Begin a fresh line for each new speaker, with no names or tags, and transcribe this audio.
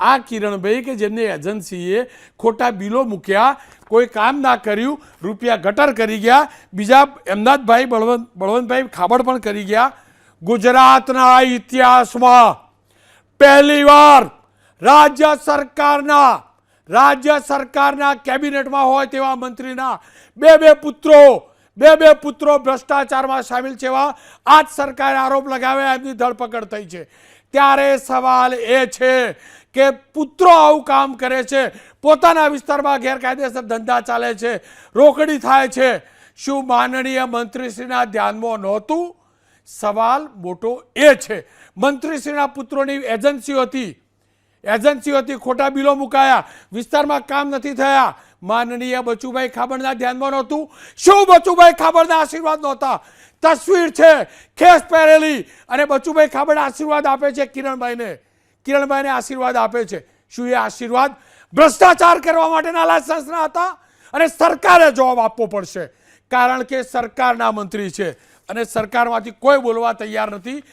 આ કિરણભાઈ કે જેમને એજન્સીએ ખોટા બિલો મૂક્યા, કોઈ કામ ના કર્યું, રૂપિયા ગટર કરી ગયા, બીજા એમનાથભાઈ બળવંતભાઈ ખાબડ પણ કરી ગયા. ગુજરાતના ઇતિહાસમાં પહેલીવાર રાજ્ય સરકારના કેબિનેટમાં હોય તેવા મંત્રીના બે પુત્રો ભ્રષ્ટાચારમાં સામેલ છે. એવા આ જ સરકારે આરોપ લગાવ્યા, એમની ધરપકડ થઈ છે. ત્યારે સવાલ એ છે કે પુત્રો આવું કામ કરે છે, પોતાના વિસ્તારમાં ગેરકાયદેસર ધંધા ચાલે છે, રોકડી થાય છે. શું માનનીય મંત્રીશ્રીના ધ્યાનમાં નહોતું? સવાલ મોટો એ છે. મંત્રીશ્રીના પુત્રોની એજન્સીઓ હતી, ખોટા બિલો મુકાયા, વિસ્તારમાં કામ નથી થયા. માનનીય બચુભાઈ ખાબડના ધ્યાનમાં નહોતું? શું બચુભાઈ ખાબડના આશીર્વાદ નહોતા? તસવીર છે ખેસ પહેરેલી, અને બચુભાઈ ખાબડ આશીર્વાદ આપે છે કિરણભાઈને આશીર્વાદ આપે છે. શું એ આશીર્વાદ ભ્રષ્ટાચાર કરવા માટેના લાયસન્સના હતા? અને સરકારે જવાબ આપવો પડશે, કારણ કે સરકારના મંત્રી છે અને સરકારમાંથી કોઈ બોલવા તૈયાર નથી.